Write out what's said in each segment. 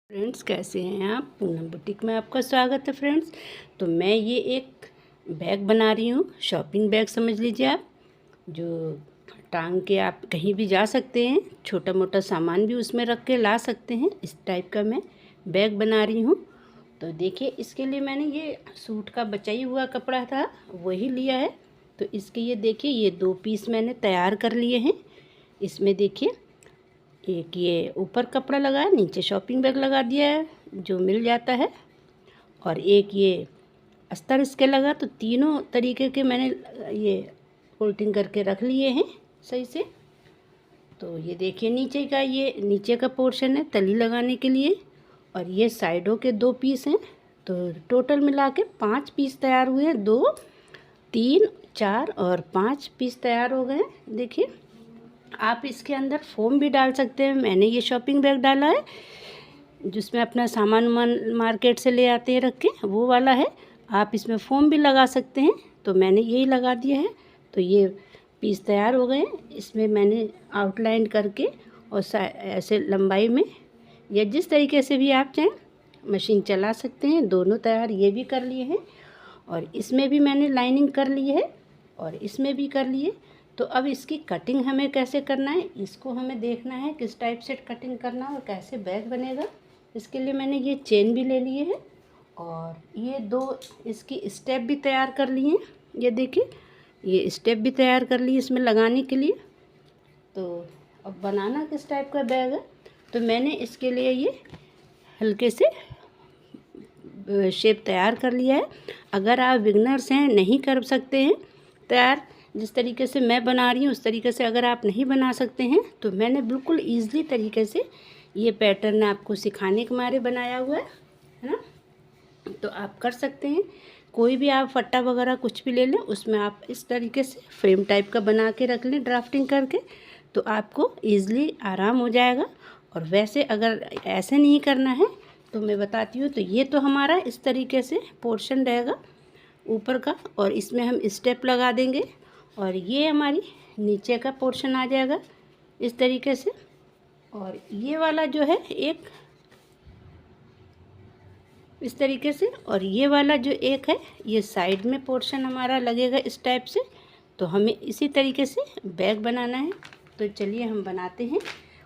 Friends, कैसे हैं आप? पूनम बुटीक में आपका स्वागत है। फ्रेंड्स, तो मैं ये एक बैग बना रही हूँ, शॉपिंग बैग समझ लीजिए आप, जो टांग के आप कहीं भी जा सकते हैं, छोटा मोटा सामान भी उसमें रख के ला सकते हैं। इस टाइप का मैं बैग बना रही हूँ। तो देखिए, इसके लिए मैंने ये सूट का बचाई हुआ कपड़ा था, वही लिया है। तो इसके ये देखिए, ये 2 पीस मैंने तैयार कर लिए हैं। इसमें देखिए, एक ये ऊपर कपड़ा लगा है, नीचे शॉपिंग बैग लगा दिया है जो मिल जाता है, और एक ये अस्तर इसके लगा। तो तीनों तरीके के मैंने ये फोल्डिंग करके रख लिए हैं सही से। तो ये देखिए, नीचे का पोर्शन है तली लगाने के लिए, और ये साइडों के 2 पीस हैं। तो टोटल मिला के 5 पीस तैयार हुए हैं। 2, 3, 4 और 5 पीस तैयार हो गए हैं। देखिए, आप इसके अंदर फोम भी डाल सकते हैं। मैंने ये शॉपिंग बैग डाला है जिसमें अपना सामान मार्केट से ले आते हैं रख के, वो वाला है। आप इसमें फोम भी लगा सकते हैं, तो मैंने यही लगा दिया है। तो ये पीस तैयार हो गए हैं। इसमें मैंने आउटलाइन करके और ऐसे लंबाई में, या जिस तरीके से भी आप चाहें मशीन चला सकते हैं। दोनों तैयार ये भी कर लिए हैं, और इसमें भी मैंने लाइनिंग कर ली है, और इसमें भी कर लिए। तो अब इसकी कटिंग हमें कैसे करना है, इसको हमें देखना है किस टाइप से कटिंग करना है और कैसे बैग बनेगा। इसके लिए मैंने ये चेन भी ले लिए है, और ये 2 इसकी स्टेप भी तैयार कर लिए हैं। ये देखिए, ये स्टेप भी तैयार कर लिए इसमें लगाने के लिए। तो अब बनाना किस टाइप का बैग है, तो मैंने इसके लिए ये हल्के से शेप तैयार कर लिया है। अगर आप बिगनर्स हैं, नहीं कर सकते हैं तैयार जिस तरीके से मैं बना रही हूँ उस तरीके से, अगर आप नहीं बना सकते हैं, तो मैंने बिल्कुल ईज़िली तरीके से ये पैटर्न आपको सिखाने के मारे बनाया हुआ है ना। तो आप कर सकते हैं। कोई भी आप फट्टा वगैरह कुछ भी ले लें, उसमें आप इस तरीके से फ्रेम टाइप का बना के रख लें ड्राफ्टिंग करके, तो आपको ईज़िली आराम हो जाएगा। और वैसे अगर ऐसे नहीं करना है तो मैं बताती हूँ। तो ये तो हमारा इस तरीके से पोर्शन रहेगा ऊपर का, और इसमें हम स्टेप लगा देंगे, और ये हमारी नीचे का पोर्शन आ जाएगा इस तरीके से। और ये वाला जो है एक इस तरीके से, और ये वाला जो एक है ये साइड में पोर्शन हमारा लगेगा इस टाइप से। तो हमें इसी तरीके से बैग बनाना है। तो चलिए हम बनाते हैं,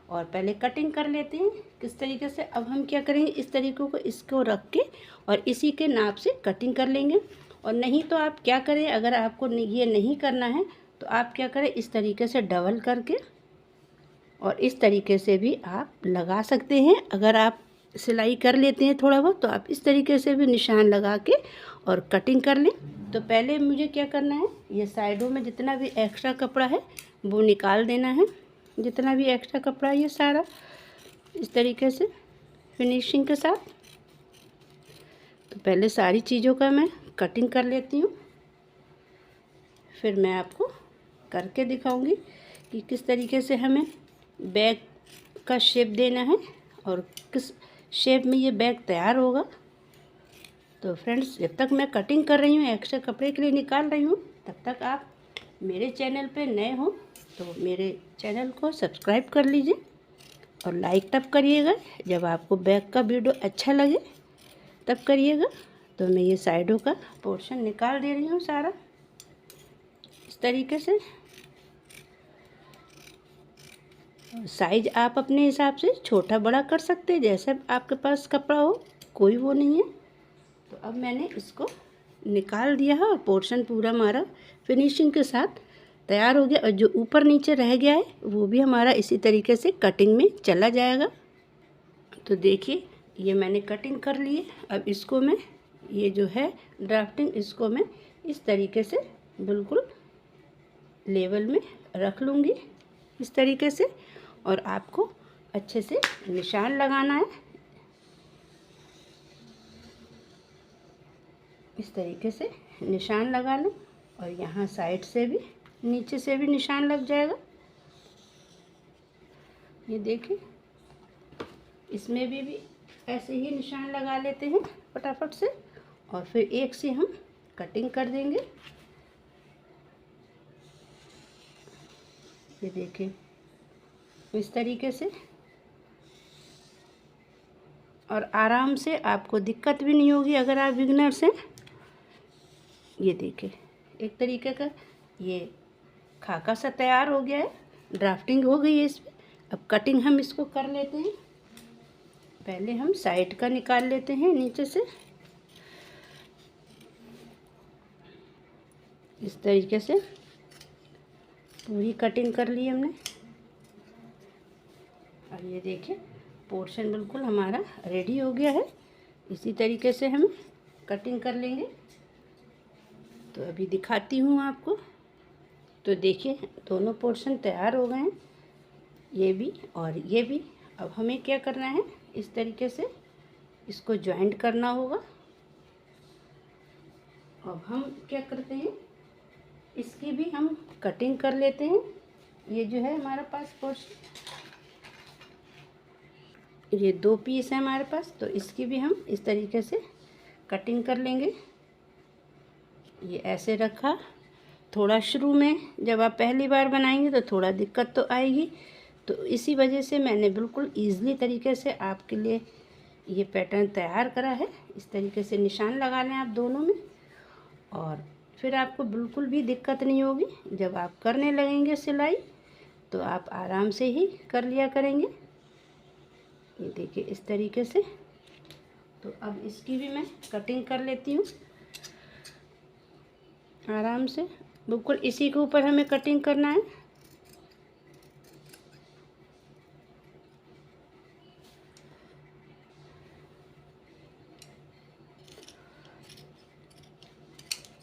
और पहले कटिंग कर लेते हैं किस तरीके से। अब हम क्या करेंगे, इस तरीक़ों को इसको रख के और इसी के नाप से कटिंग कर लेंगे। और नहीं तो आप क्या करें, अगर आपको ये नहीं करना है तो आप क्या करें, इस तरीके से डबल करके और इस तरीके से भी आप लगा सकते हैं। अगर आप सिलाई कर लेते हैं थोड़ा बहुत, तो आप इस तरीके से भी निशान लगा के और कटिंग कर लें। तो पहले मुझे क्या करना है, ये साइडों में जितना भी एक्स्ट्रा कपड़ा है वो निकाल देना है। जितना भी एक्स्ट्रा कपड़ा है ये सारा इस तरीके से फिनिशिंग के साथ। तो पहले सारी चीज़ों का मैं कटिंग कर लेती हूँ, फिर मैं आपको करके दिखाऊंगी कि किस तरीके से हमें बैग का शेप देना है और किस शेप में ये बैग तैयार होगा। तो फ्रेंड्स, जब तक मैं कटिंग कर रही हूँ, एक्स्ट्रा कपड़े के लिए निकाल रही हूँ, तब तक आप मेरे चैनल पे नए हो तो मेरे चैनल को सब्सक्राइब कर लीजिए, और लाइक तब करिएगा जब आपको बैग का वीडियो अच्छा लगे, तब करिएगा। तो मैं ये साइडों का पोर्शन निकाल दे रही हूँ सारा इस तरीके से। साइज आप अपने हिसाब से छोटा बड़ा कर सकते हैं, जैसे आपके पास कपड़ा हो, कोई वो नहीं है। तो अब मैंने इसको निकाल दिया है, और पोर्शन पूरा हमारा फिनिशिंग के साथ तैयार हो गया। और जो ऊपर नीचे रह गया है वो भी हमारा इसी तरीके से कटिंग में चला जाएगा। तो देखिए, ये मैंने कटिंग कर ली है। अब इसको मैं, ये जो है ड्राफ्टिंग, इसको मैं इस तरीके से बिल्कुल लेवल में रख लूँगी इस तरीके से। और आपको अच्छे से निशान लगाना है इस तरीके से, निशान लगा लो। और यहाँ साइड से भी, नीचे से भी निशान लग जाएगा। ये देखिए, इसमें भी ऐसे ही निशान लगा लेते हैं फटाफट से, और फिर एक से हम कटिंग कर देंगे। ये देखिए, इस तरीके से और आराम से, आपको दिक्कत भी नहीं होगी अगर आप बिगनर्स हैं। ये देखिए एक तरीके का ये खाका सा तैयार हो गया है, ड्राफ्टिंग हो गई है इसमें। अब कटिंग हम इसको कर लेते हैं। पहले हम साइड का निकाल लेते हैं नीचे से, इस तरीके से पूरी कटिंग कर ली हमने। और ये देखिए पोर्शन बिल्कुल हमारा रेडी हो गया है। इसी तरीके से हम कटिंग कर लेंगे। तो अभी दिखाती हूँ आपको। तो देखिए दोनों पोर्शन तैयार हो गए हैं, ये भी और ये भी। अब हमें क्या करना है, इस तरीके से इसको जॉइंट करना होगा। अब हम क्या करते हैं, इसकी भी हम कटिंग कर लेते हैं। ये जो है हमारे पास पोर्शन, ये 2 पीस है हमारे पास, तो इसकी भी हम इस तरीके से कटिंग कर लेंगे। ये ऐसे रखा। थोड़ा शुरू में जब आप पहली बार बनाएंगे तो थोड़ा दिक्कत तो आएगी, तो इसी वजह से मैंने बिल्कुल ईज़िली तरीके से आपके लिए ये पैटर्न तैयार करा है। इस तरीके से निशान लगा लें आप दोनों में, और फिर आपको बिल्कुल भी दिक्कत नहीं होगी। जब आप करने लगेंगे सिलाई तो आप आराम से ही कर लिया करेंगे। ये देखिए इस तरीके से। तो अब इसकी भी मैं कटिंग कर लेती हूँ आराम से। बिल्कुल इसी के ऊपर हमें कटिंग करना है।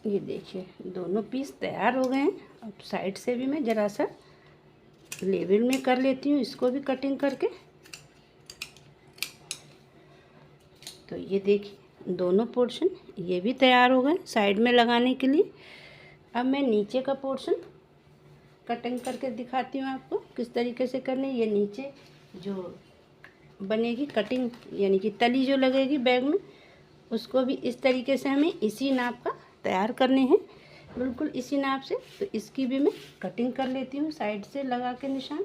ये देखिए दोनों पीस तैयार हो गए हैं। अब साइड से भी मैं ज़रा सा लेवल में कर लेती हूँ, इसको भी कटिंग करके। तो ये देखिए दोनों पोर्शन ये भी तैयार हो गए साइड में लगाने के लिए। अब मैं नीचे का पोर्शन कटिंग करके दिखाती हूँ आपको किस तरीके से करनी है। ये नीचे जो बनेगी कटिंग, यानी कि तली जो लगेगी बैग में, उसको भी इस तरीके से हमें इसी नाप का तैयार करने हैं, बिल्कुल इसी नाप से। तो इसकी भी मैं कटिंग कर लेती हूँ साइड से लगा के निशान।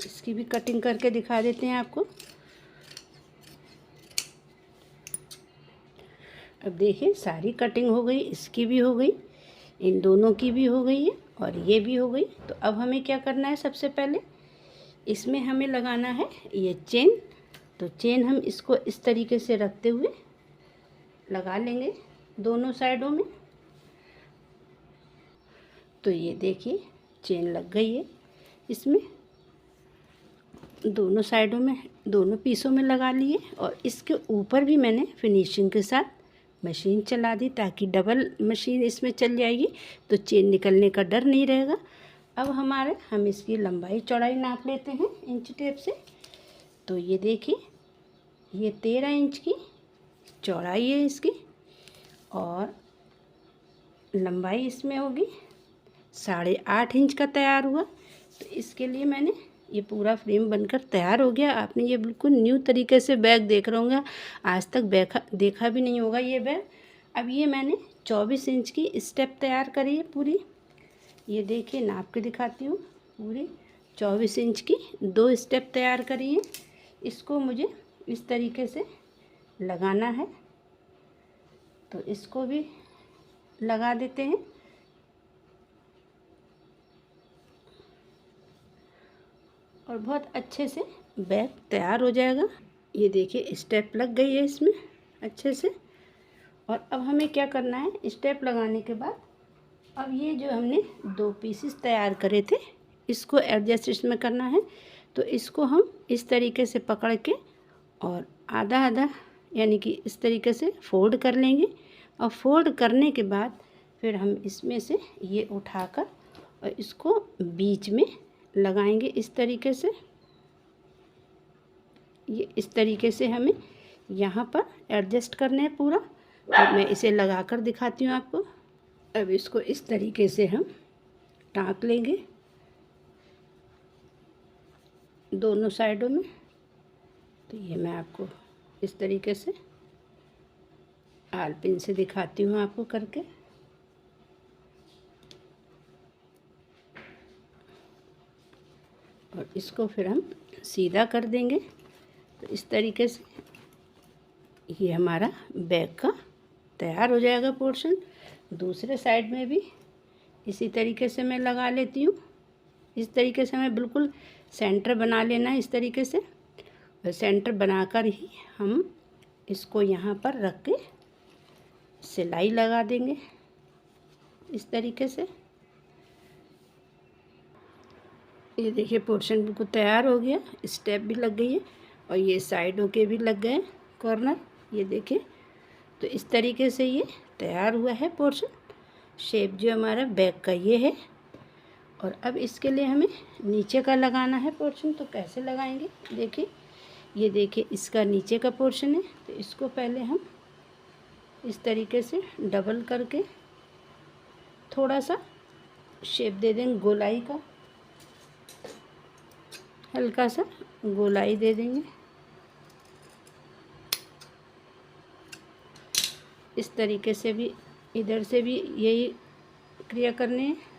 इसकी भी कटिंग करके दिखा देते हैं आपको। अब देखिए सारी कटिंग हो गई, इसकी भी हो गई, इन दोनों की भी हो गई है, और ये भी हो गई। तो अब हमें क्या करना है, सबसे पहले इसमें हमें लगाना है ये चेन। तो चेन हम इसको इस तरीके से रखते हुए लगा लेंगे दोनों साइडों में। तो ये देखिए चेन लग गई है इसमें, दोनों साइडों में, दोनों पीसों में लगा लिए। और इसके ऊपर भी मैंने फिनिशिंग के साथ मशीन चला दी, ताकि डबल मशीन इसमें चल जाएगी तो चेन निकलने का डर नहीं रहेगा। अब हम इसकी लंबाई चौड़ाई नाप लेते हैं इंच टेप से। तो ये देखिए ये 13 इंच की चौड़ाई है इसकी, और लंबाई इसमें होगी 8.5 इंच का तैयार हुआ। तो इसके लिए मैंने ये पूरा फ्रेम बनकर तैयार हो गया। आपने ये बिल्कुल न्यू तरीके से बैग देख रहे होंगे, आज तक देखा भी नहीं होगा ये बैग। अब ये मैंने 24 इंच की स्टेप तैयार करी है पूरी। ये देखिए नाप के दिखाती हूँ, पूरी 24 इंच की 2 स्टेप तैयार करी है। इसको मुझे इस तरीके से लगाना है, तो इसको भी लगा देते हैं। और बहुत अच्छे से बैग तैयार हो जाएगा। ये देखिए स्टेप लग गई है इसमें अच्छे से। और अब हमें क्या करना है, स्टेप लगाने के बाद अब ये जो हमने 2 पीसेस तैयार करे थे, इसको एडजस्ट इसमें करना है। तो इसको हम इस तरीके से पकड़ के और आधा आधा, यानी कि इस तरीके से फोल्ड कर लेंगे। और फोल्ड करने के बाद फिर हम इसमें से ये उठाकर और इसको बीच में लगाएंगे इस तरीके से। ये इस तरीके से हमें यहाँ पर एडजस्ट करना है पूरा। तो मैं इसे लगा कर दिखाती हूँ आपको। अब इसको इस तरीके से हम टाँक लेंगे दोनों साइडों में। तो ये मैं आपको इस तरीके से आल पिन से दिखाती हूँ आपको करके। और इसको फिर हम सीधा कर देंगे। तो इस तरीके से ये हमारा बैग का तैयार हो जाएगा पोर्शन। दूसरे साइड में भी इसी तरीके से मैं लगा लेती हूँ। इस तरीके से हमें बिल्कुल सेंटर बना लेना है इस तरीके से, और सेंटर बनाकर ही हम इसको यहाँ पर रख के सिलाई लगा देंगे इस तरीके से। ये देखिए पोर्शन बिल्कुल तैयार हो गया, स्टेप भी लग गई है और ये साइडों के भी लग गए कॉर्नर, ये देखिए। तो इस तरीके से ये तैयार हुआ है पोर्शन। शेप जो हमारा बैग का ये है। और अब इसके लिए हमें नीचे का लगाना है पोर्शन। तो कैसे लगाएंगे, देखिए ये देखिए इसका नीचे का पोर्शन है। तो इसको पहले हम इस तरीके से डबल करके थोड़ा सा शेप दे देंगे, गोलाई का हल्का सा गोलाई दे देंगे। इस तरीके से भी इधर से भी यही क्रिया करनी है।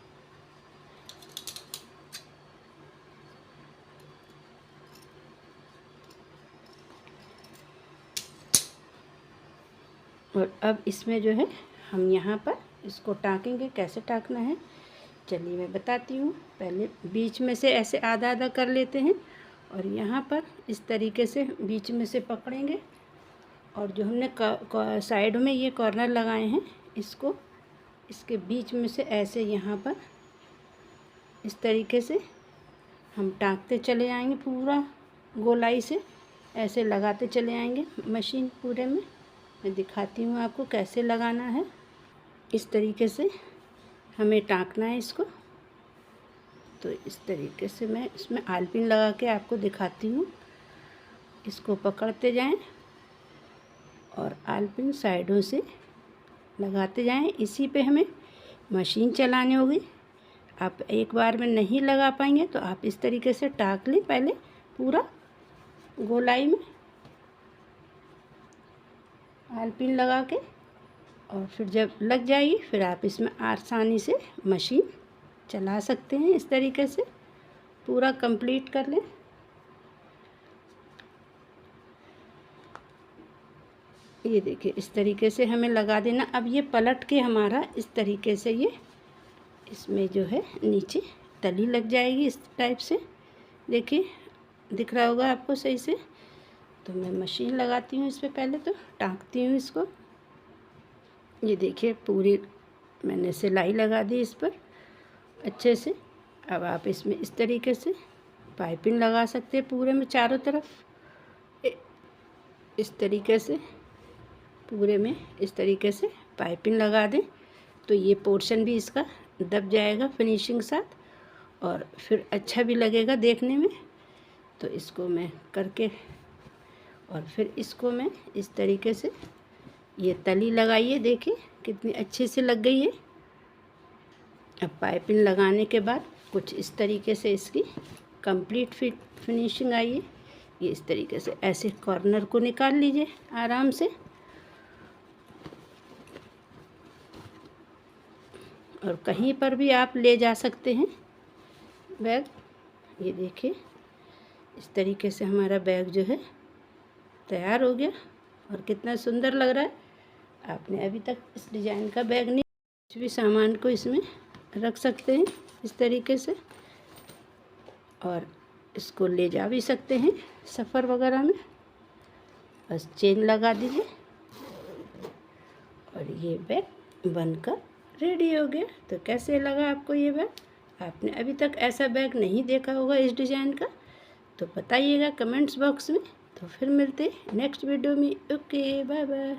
और अब इसमें जो है हम यहाँ पर इसको टाँकेंगे। कैसे टाँकना है चलिए मैं बताती हूँ। पहले बीच में से ऐसे आधा आधा कर लेते हैं और यहाँ पर इस तरीके से बीच में से पकड़ेंगे और जो हमने साइड में ये कॉर्नर लगाए हैं इसको इसके बीच में से ऐसे यहाँ पर इस तरीके से हम टाँकते चले आएंगे। पूरा गोलाई से ऐसे लगाते चले आएंगे मशीन पूरे में। मैं दिखाती हूँ आपको कैसे लगाना है। इस तरीके से हमें टाँकना है इसको। तो इस तरीके से मैं इसमें आलपिन लगा के आपको दिखाती हूँ। इसको पकड़ते जाएं और आलपिन साइडों से लगाते जाएं। इसी पे हमें मशीन चलानी होगी। आप एक बार में नहीं लगा पाएंगे तो आप इस तरीके से टाँक लें पहले पूरा गोलाई में आलपिन लगा के, और फिर जब लग जाएगी फिर आप इसमें आसानी से मशीन चला सकते हैं। इस तरीके से पूरा कंप्लीट कर लें। ये देखिए इस तरीके से हमें लगा देना। अब ये पलट के हमारा इस तरीके से ये इसमें जो है नीचे तली लग जाएगी इस टाइप से। देखिए दिख रहा होगा आपको सही से। तो मैं मशीन लगाती हूँ इस पर, पहले तो टाँकती हूँ इसको। ये देखिए पूरी मैंने सिलाई लगा दी इस पर अच्छे से। अब आप इसमें इस तरीके से पाइपिंग लगा सकते हैं पूरे में चारों तरफ। इस तरीके से पूरे में इस तरीके से पाइपिंग लगा दें तो ये पोर्शन भी इसका दब जाएगा फिनिशिंग साथ, और फिर अच्छा भी लगेगा देखने में। तो इसको मैं करके और फिर इसको मैं इस तरीके से ये तली लगाइए। देखिए कितनी अच्छे से लग गई है। अब पाइपिंग लगाने के बाद कुछ इस तरीके से इसकी कंप्लीट फिनिशिंग आई है। ये इस तरीके से ऐसे कॉर्नर को निकाल लीजिए आराम से, और कहीं पर भी आप ले जा सकते हैं बैग। ये देखिए इस तरीके से हमारा बैग जो है तैयार हो गया और कितना सुंदर लग रहा है। आपने अभी तक इस डिज़ाइन का बैग नहीं, कुछ भी सामान को इसमें रख सकते हैं इस तरीके से, और इसको ले जा भी सकते हैं सफ़र वगैरह में। बस चेन लगा दीजिए और ये बैग बनकर रेडी हो गया। तो कैसे लगा आपको ये बैग? आपने अभी तक ऐसा बैग नहीं देखा होगा इस डिज़ाइन का, तो बताइएगा कमेंट्स बॉक्स में। तो फिर मिलते हैं नेक्स्ट वीडियो में। Okay bye bye.